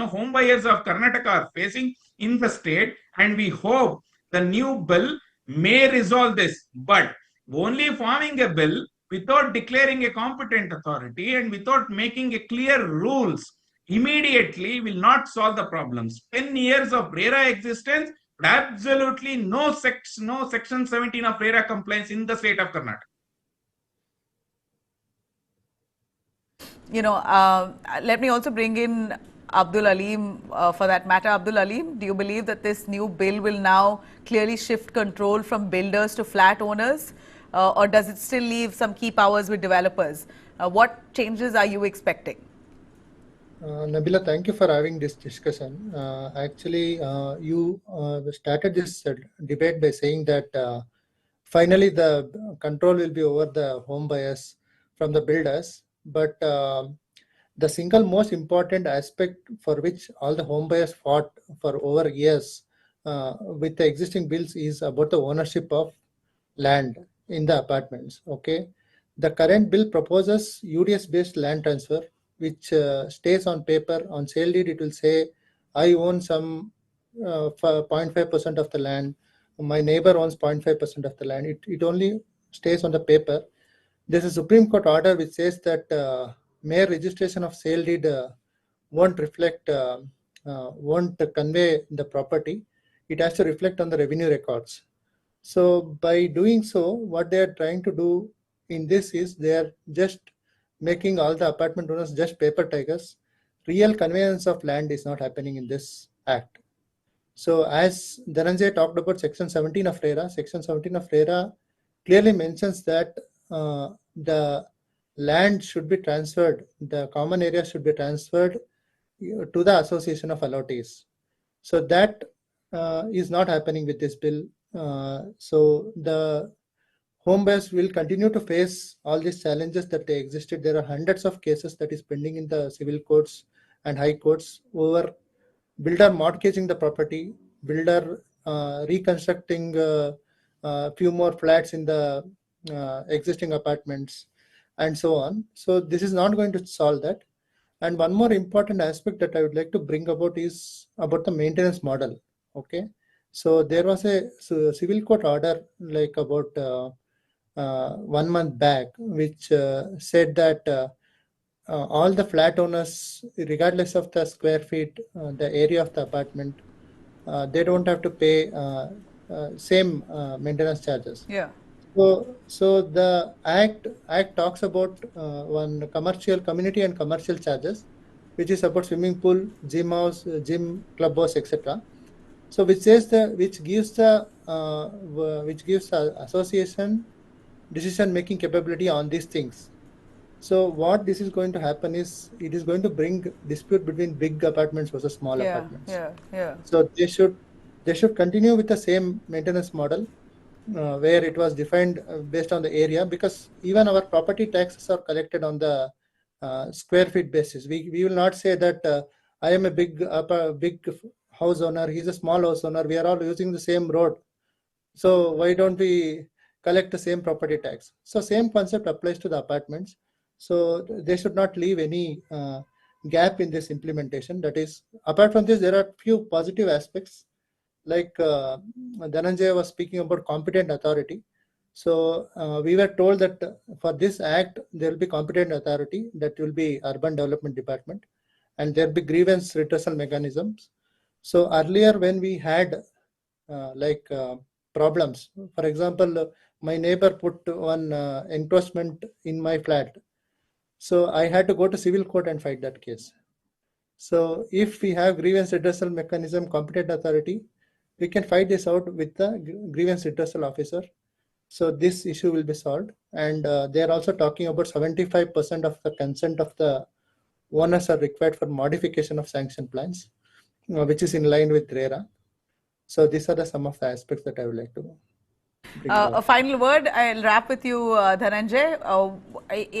home buyers of Karnataka are facing in the state. And we hope the new bill may resolve this. But only forming a bill without declaring a competent authority and without making a clear rules immediately will not solve the problems. 10 years of RERA existence, but absolutely no Section 17 of RERA compliance in the state of Karnataka. Let me also bring in Abdul Aleem for that matter. Abdul Aleem, do you believe that this new bill will now clearly shift control from builders to flat owners? Or does it still leave some key powers with developers? What changes are you expecting? Nabila, thank you for having this discussion. Actually, you started this debate by saying that finally the control will be over the home buyers from the builders. But the single most important aspect for which all the home buyers fought for over years with the existing bills is about the ownership of land in the apartments. Okay, the current bill proposes UDS-based land transfer, which stays on paper. On sale deed, it will say, I own some 0.5% of the land. My neighbor owns 0.5% of the land. It only stays on the paper. There's a Supreme Court order which says that mere registration of sale deed won't reflect, won't convey the property. It has to reflect on the revenue records. So by doing so, what they are trying to do in this is they are just making all the apartment owners just paper tigers. Real conveyance of land is not happening in this act. So as Dhananjay talked about Section 17 of RERA, Section 17 of RERA clearly mentions that the land should be transferred, the common area should be transferred to the Association of Allottees. So that is not happening with this bill. So the home buyers will continue to face all these challenges that they existed. There are hundreds of cases that is pending in the civil courts and high courts over builder mortgaging the property, builder reconstructing a few more flats in the existing apartments, and so on. So this is not going to solve that. And one more important aspect that I would like to bring about is about the maintenance model. Okay, so there was a civil court order like about 1 month back, which said that all the flat owners, regardless of the square feet, the area of the apartment, they don't have to pay same maintenance charges. Yeah. So the act talks about one commercial community and commercial charges, which is about swimming pool, gym house, gym, clubhouse, etc. So which gives the association decision making capability on these things. So what this is going to happen is it is going to bring dispute between big apartments versus small apartments. So they should continue with the same maintenance model where it was defined based on the area, because even our property taxes are collected on the square feet basis. We will not say that I am a big house owner, he's a small house owner, we are all using the same road, so why don't we collect the same property tax? So same concept applies to the apartments. So they should not leave any gap in this implementation. That is, apart from this, there are few positive aspects, like Dhananjay was speaking about competent authority. So we were told that for this act, there will be competent authority, that will be Urban Development Department, and there will be grievance redressal mechanisms. So earlier when we had problems, for example, my neighbor put one encroachment in my flat, so I had to go to civil court and fight that case. So if we have grievance redressal mechanism, competent authority, we can fight this out with the grievance redressal officer. So this issue will be solved. And they are also talking about 75% of the consent of the owners are required for modification of sanction plans, which is in line with RERA. So these are some of the aspects that I would like to a final word. I'll wrap with you, Dhananjay.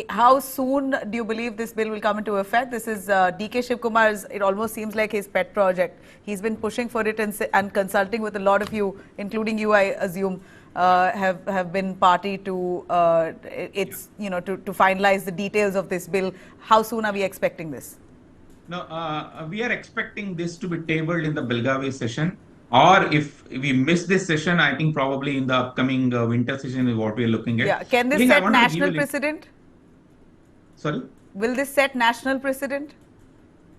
How soon do you believe this bill will come into effect? This is DK Shivkumar's, it almost seems like his pet project. He's been pushing for it and consulting with a lot of you, including you, I assume, have been party to to finalize the details of this bill. How soon are we expecting this? No, we are expecting this to be tabled in the Belgavi session. Or if we miss this session, I think probably in the upcoming winter session is what we are looking at. Yeah. Can this set national precedent? Sorry? Will this set national precedent?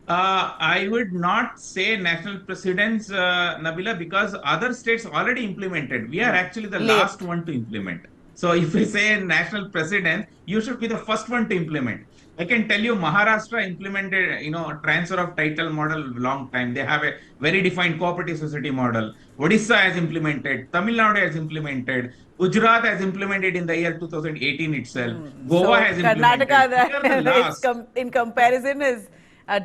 I would not say national precedents, Nabila, because other states already implemented. We are actually the last one to implement. So if we say national precedent, you should be the first one to implement. I can tell you Maharashtra implemented, transfer of title model long time. They have a very defined cooperative society model. Odisha has implemented, Tamil Nadu has implemented, Gujarat has implemented in the year 2018 itself. Goa has implemented. Karnataka, in comparison, is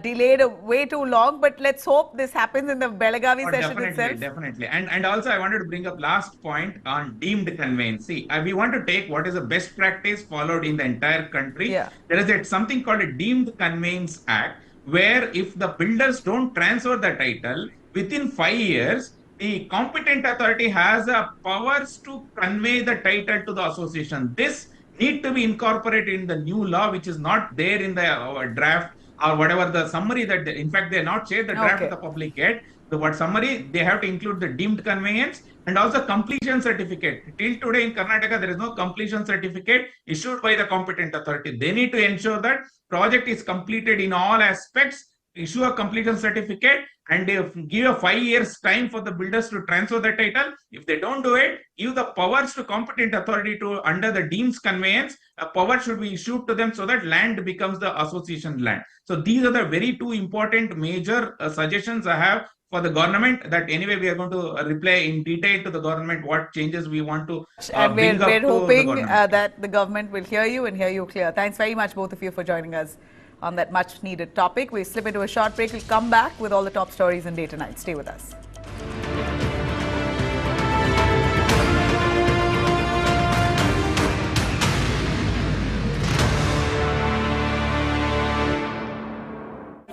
delayed way too long, but let's hope this happens in the Belagavi session itself. Definitely. And also I wanted to bring up last point on deemed conveyance. See, we want to take what is a best practice followed in the entire country. Yeah. There is something called a Deemed Conveyance Act, where if the builders don't transfer the title within 5 years, the competent authority has powers to convey the title to the association. This need to be incorporated in the new law, which is not there in the draft or whatever the summary that in fact they are not shared the draft of the public yet. The what summary, they have to include the deemed conveyance and also completion certificate. Till today in Karnataka, there is no completion certificate issued by the competent authority. They need to ensure that project is completed in all aspects, issue a completion certificate, and give a 5 years time for the builders to transfer the title. If they don't do it, give the powers to competent authority to under the deemed conveyance. A power should be issued to them so that land becomes the association land. So these are the very two important major suggestions I have for the government, that anyway we are going to reply in detail to the government what changes we want to bring up we're to hoping the government. that the government will hear you and hear you clear. Thanks very much both of you for joining us on that much needed topic. We slip into a short break. We'll come back with all the top stories in day tonight. Stay with us.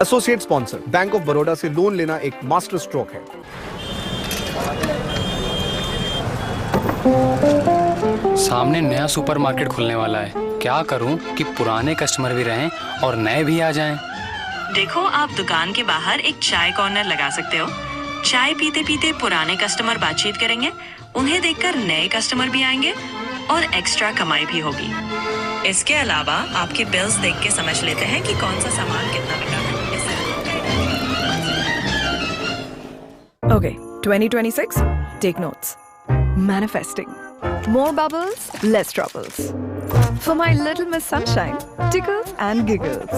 Associate sponsor bank of Baroda से loan लेना एक master stroke है। सामने नया supermarket खुलने वाला है, क्या करूं कि पुराने कस्टमर भी रहें और नए भी आ जाएं? देखो, आप दुकान के बाहर एक चाय कॉर्नर लगा सकते हो। चाय पीते पीते पुराने कस्टमर बातचीत करेंगे, उन्हें देखकर नए कस्टमर भी आएंगे और एक्स्ट्रा कमाई भी होगी। इसके अलावा आपके बिल्स देख के समझ लेते हैं कि कौन सा सामान कितना बिका है। Okay, 2026, take notes. Manifesting. More bubbles, less troubles. For my little Miss Sunshine, tickles and giggles.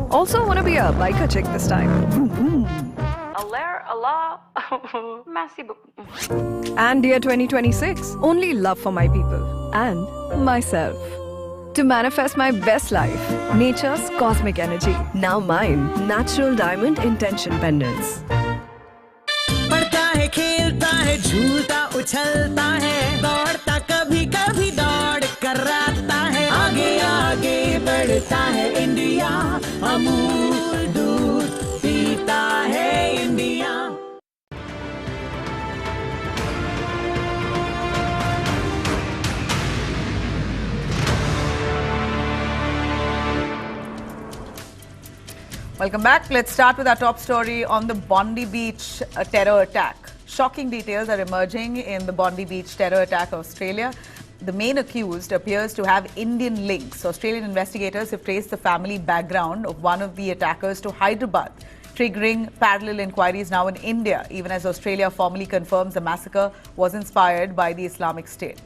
Also wanna be a biker chick this time. Vroom, vroom. Allah, Messi. And year 2026, only love for my people and myself. To manifest my best life, nature's cosmic energy. Now mine, natural diamond intention pendants. पढ़ता है, खेलता है, झूलता उछलता है, दौड़ता कभी कभी दौड़ कराता है, आगे आगे बढ़ता है इंडिया, अमूल दूध पीता है India. Welcome back. Let's start with our top story on the Bondi Beach terror attack. Shocking details are emerging in the Bondi Beach terror attack of Australia. The main accused appears to have Indian links. Australian investigators have traced the family background of one of the attackers to Hyderabad, triggering parallel inquiries now in India, even as Australia formally confirms the massacre was inspired by the Islamic State.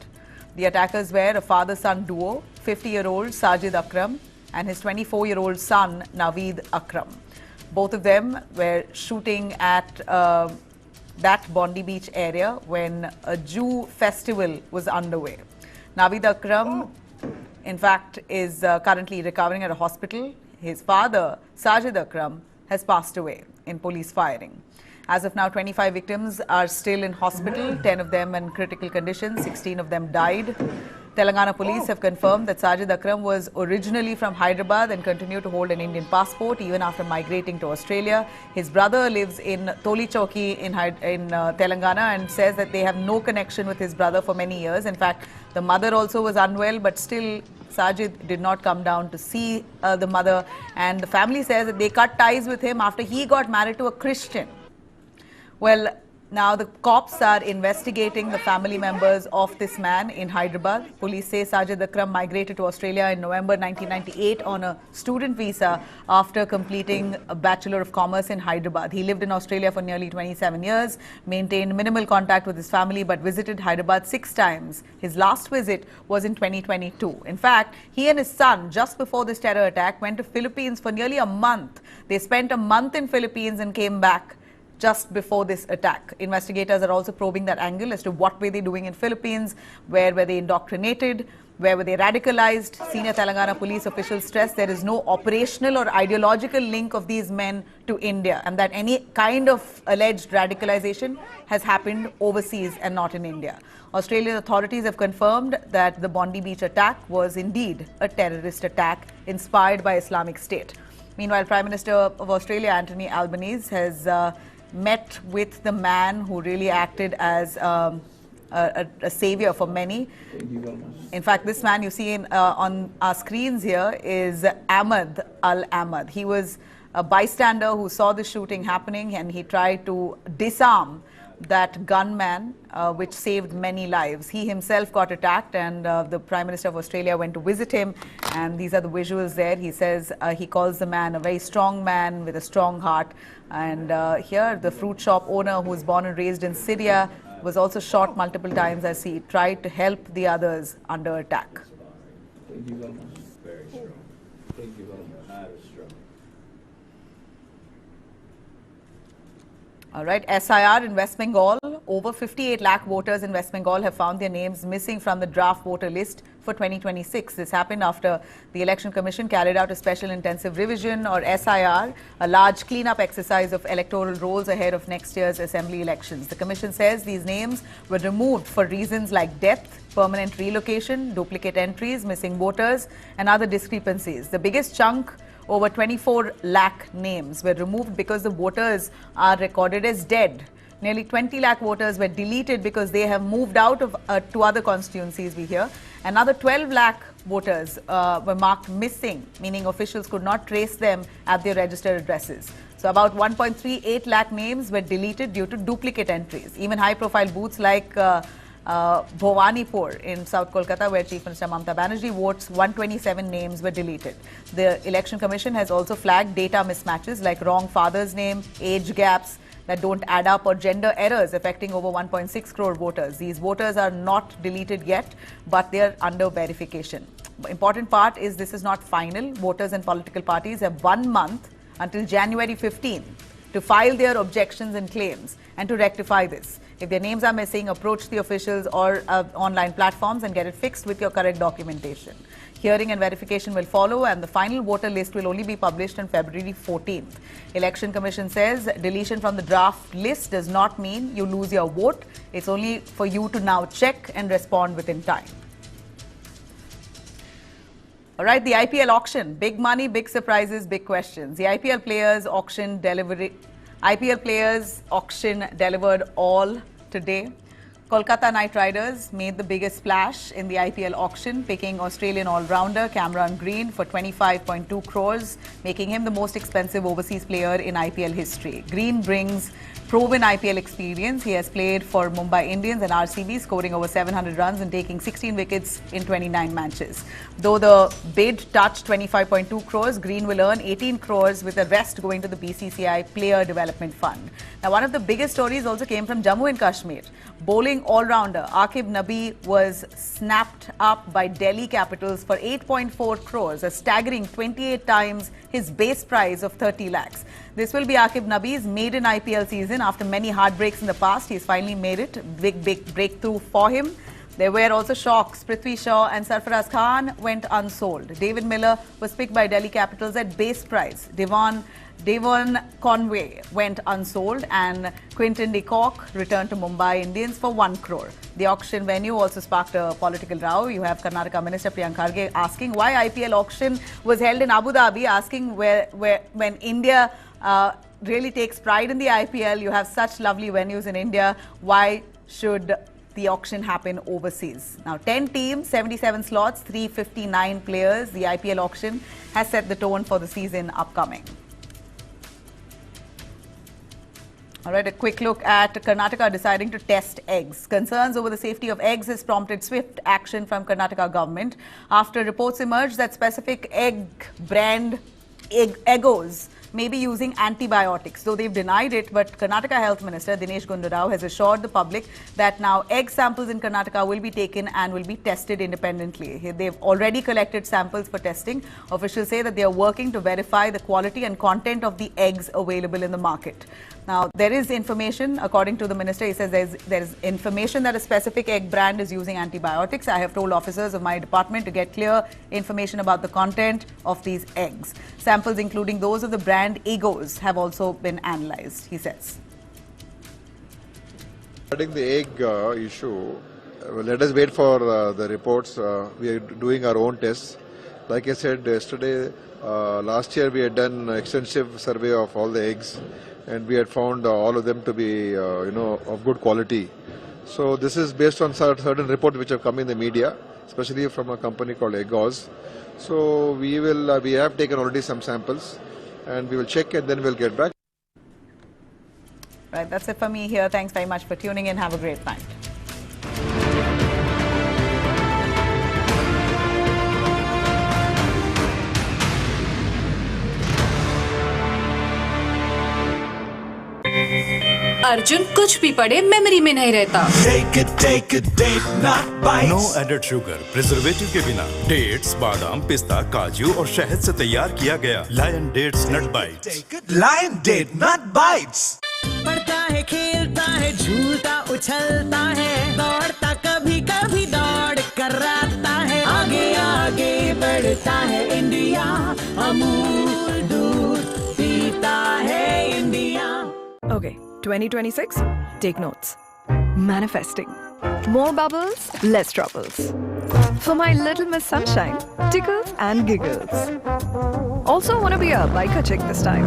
The attackers were a father-son duo, 50-year-old Sajid Akram and his 24-year-old son, Naveed Akram. Both of them were shooting at that Bondi Beach area when a Jew festival was underway. Naveed Akram, in fact, is currently recovering at a hospital. His father, Sajid Akram, has passed away in police firing. As of now, 25 victims are still in hospital, 10 of them in critical condition, 16 of them died. Telangana police have confirmed that Sajid Akram was originally from Hyderabad and continued to hold an Indian passport even after migrating to Australia. His brother lives in Tolichowki in Telangana and says that they have no connection with his brother for many years. In fact, the mother also was unwell, but still Sajid did not come down to see the mother, and the family says that they cut ties with him after he got married to a Christian. Well, now the cops are investigating the family members of this man in Hyderabad. Police say Sajid Akram migrated to Australia in November 1998 on a student visa after completing a Bachelor of Commerce in Hyderabad. He lived in Australia for nearly 27 years, maintained minimal contact with his family but visited Hyderabad 6 times. His last visit was in 2022. In fact, he and his son, just before this terror attack, went to Philippines for nearly a month. They spent a month in Philippines and came back just before this attack. Investigators are also probing that angle as to what were they doing in Philippines, where were they indoctrinated, where were they radicalized. Senior Telangana police officials stress there is no operational or ideological link of these men to India and that any kind of alleged radicalization has happened overseas and not in India. Australian authorities have confirmed that the Bondi Beach attack was indeed a terrorist attack inspired by Islamic State. Meanwhile, Prime Minister of Australia, Anthony Albanese, has met with the man who really acted as a savior for many. In fact, this man you see on our screens here is Ahmed Al-Ahmed. He was a bystander who saw the shooting happening and he tried to disarm that gunman, which saved many lives. He himself got attacked and the Prime Minister of Australia went to visit him, and these are the visuals there. He says he calls the man a very strong man with a strong heart. And here the fruit shop owner, who was born and raised in Syria, was also shot multiple times as he tried to help the others under attack. Thank you very much. Very strong. Thank you very much. That is strong. All right, SIR in West Bengal. Over 58 lakh voters in West Bengal have found their names missing from the draft voter list for 2026. This happened after the Election Commission carried out a special intensive revision, or SIR, a large cleanup exercise of electoral rolls ahead of next year's assembly elections. The Commission says these names were removed for reasons like death, permanent relocation, duplicate entries, missing voters, and other discrepancies. The biggest chunk, over 24 lakh names, were removed because the voters are recorded as dead. Nearly 20 lakh voters were deleted because they have moved out of to other constituencies, we hear. Another 12 lakh voters were marked missing, meaning officials could not trace them at their registered addresses. So about 1.38 lakh names were deleted due to duplicate entries. Even high-profile booths like Bhawanipur in South Kolkata, where Chief Minister Mamata Banerjee votes, 127 names were deleted. The Election Commission has also flagged data mismatches like wrong father's name, age gaps, that don't add up, or gender errors affecting over 1.6 crore voters. These voters are not deleted yet, but they are under verification. The important part is this is not final. Voters and political parties have 1 month until January 15 to file their objections and claims and to rectify this. If their names are missing, approach the officials or online platforms and get it fixed with your correct documentation. Hearing and verification will follow, and the final voter list will only be published on February 14th. Election Commission says deletion from the draft list does not mean you lose your vote. It's only for you to now check and respond within time. All right, the IPL auction. Big money, big surprises, big questions. The IPL players auction delivered all today. Kolkata Knight Riders made the biggest splash in the IPL auction, picking Australian all-rounder Cameron Green for 25.2 crores, making him the most expensive overseas player in IPL history. Green brings proven IPL experience. He has played for Mumbai Indians and RCB, scoring over 700 runs and taking 16 wickets in 29 matches. Though the bid touched 25.2 crores, Green will earn 18 crores, with the rest going to the BCCI Player Development Fund. Now, one of the biggest stories also came from Jammu and Kashmir. Bowling all-rounder Aqib Nabi was snapped up by Delhi Capitals for 8.4 crores, a staggering 28 times his base price of 30 lakhs. This will be Aqib Nabi's maiden IPL season. After many heartbreaks in the past, he's finally made it. Big breakthrough for him. There were also shocks. Prithvi Shaw and Sarfaraz Khan went unsold. David Miller was picked by Delhi Capitals at base price. Devon Conway went unsold, and Quinton de Kock returned to Mumbai Indians for 1 crore. The auction venue also sparked a political row. You have Karnataka Minister Priyank Kharge asking why IPL auction was held in Abu Dhabi, asking when India really takes pride in the IPL, you have such lovely venues in India, why should the auction happen overseas? Now, 10 teams, 77 slots, 359 players. The IPL auction has set the tone for the season upcoming. All right, a quick look at Karnataka deciding to test eggs. Concerns over the safety of eggs has prompted swift action from Karnataka government after reports emerged that specific egg brand Eggos may be using antibiotics, though they've denied it. But Karnataka Health Minister Dinesh Gundu Rao has assured the public that now egg samples in Karnataka will be taken and will be tested independently. They've already collected samples for testing. Officials say that they are working to verify the quality and content of the eggs available in the market. Now, there is information, according to the minister, he says there is information that a specific egg brand is using antibiotics. I have told officers of my department to get clear information about the content of these eggs. Samples, including those of the brand Eggos, have also been analyzed, he says. Regarding the egg issue, let us wait for the reports. We are doing our own tests. Like I said yesterday, last year we had done extensive survey of all the eggs, and we had found all of them to be, of good quality. So this is based on certain reports which have come in the media, especially from a company called Eggos. So we have taken already some samples, and we will check and then we'll get back. Right, that's it for me here. Thanks very much for tuning in. Have a great night. Arjun कुछ भी पढ़े memory में नहीं रहता. Take a date, not bites. No added sugar, preservative के बिना. Dates, बादाम, पिस्ता, काजू और शहद से तैयार किया गया. Lion Dates Nut Bites. Lion Date Nut Bites. पढ़ता है, खेलता है, झूलता उछलता है, दौड़ता कभी कभी दौड़ कराता है, आगे आगे बढ़ता है इंडिया, अमूल दूध पीता है India. Okay, 2026, take notes. Manifesting. More bubbles, less troubles. For my little Miss Sunshine, tickles and giggles. Also want to be a biker chick this time.